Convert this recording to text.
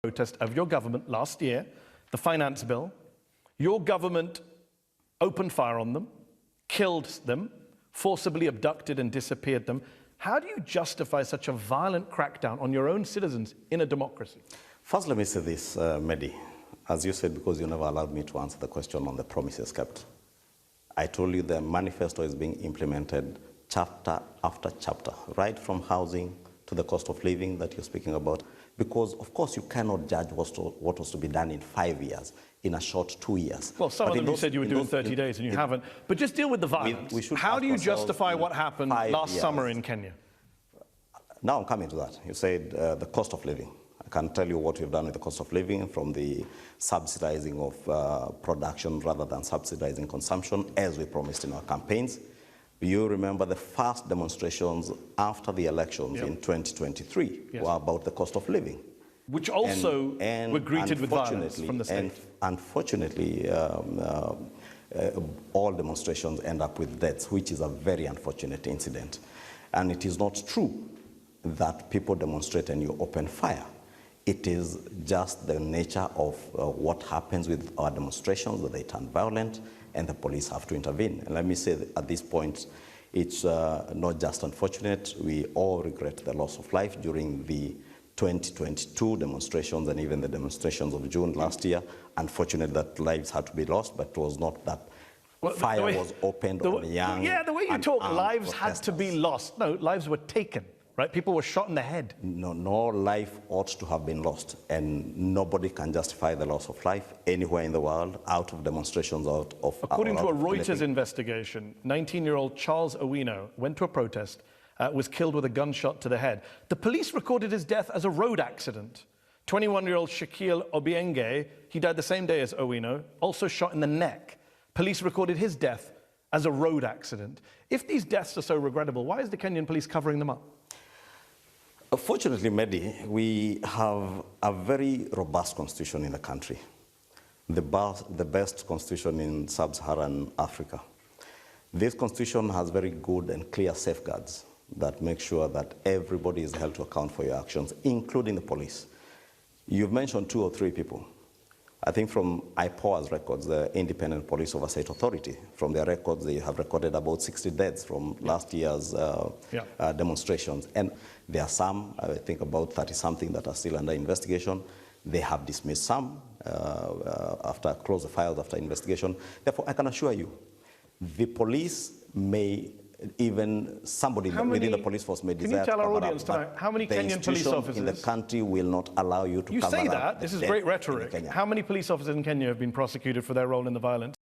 protest of your government last year, the finance bill. Your government opened fire on them, killed them, forcibly abducted and disappeared them. How do you justify such a violent crackdown on your own citizens in a democracy? First, let me say this, Mehdi. As you said, because you never allowed me to answer the question on the promises kept. I told you the manifesto is being implemented chapter after chapter, right from housing to the cost of living that you're speaking about. Because, of course, you cannot judge what was to be done in 5 years, in a short 2 years. Well, some of them you said you would do in 30 days, and you haven't. But just deal with the violence. How do you justify what happened last summer in Kenya? Now I'm coming to that. You said the cost of living. I can tell you what we've done with the cost of living, from the subsidizing of production rather than subsidizing consumption, as we promised in our campaigns. You remember the first demonstrations after the elections in 2023 were about the cost of living. Which also were greeted with violence from the state. Unfortunately, all demonstrations end up with deaths, which is a very unfortunate incident. And it is not true that people demonstrate and you open fire. It is just the nature of what happens with our demonstrations, that they turn violent, and the police have to intervene. And let me say that at this point, it's not just unfortunate. We all regret the loss of life during the 2022 demonstrations and even the demonstrations of June last year. Unfortunate that lives had to be lost, but it was not that fire was opened on young. Yeah, the way you talk, lives had to be lost. No, lives were taken. Right? People were shot in the head. No life ought to have been lost, and nobody can justify the loss of life anywhere in the world out of demonstrations According to a Reuters investigation, 19-year-old Charles Owino went to a protest, was killed with a gunshot to the head. The police recorded his death as a road accident. 21-year-old Shaquille Obienge, he died the same day as Owino, also shot in the neck. Police recorded his death as a road accident. If these deaths are so regrettable, why is the Kenyan police covering them up? Fortunately, Mehdi, we have a very robust constitution in the country, the best constitution in sub-Saharan Africa. This constitution has very good and clear safeguards that make sure that everybody is held to account for your actions, including the police. You've mentioned 2 or 3 people. I think from IPOA's records, the Independent Police Oversight Authority, from their records, they have recorded about 60 deaths from last year's demonstrations. And there are some, I think about 30-something, that are still under investigation. They have dismissed some after close the files after investigation. Therefore, I can assure you, the police may, even somebody within the police force may desire to cover up. Can you tell our audience tonight, how many Kenyan police officers in the country will not allow you to cover up? You say that, this is great rhetoric. How many police officers in Kenya have been prosecuted for their role in the violence?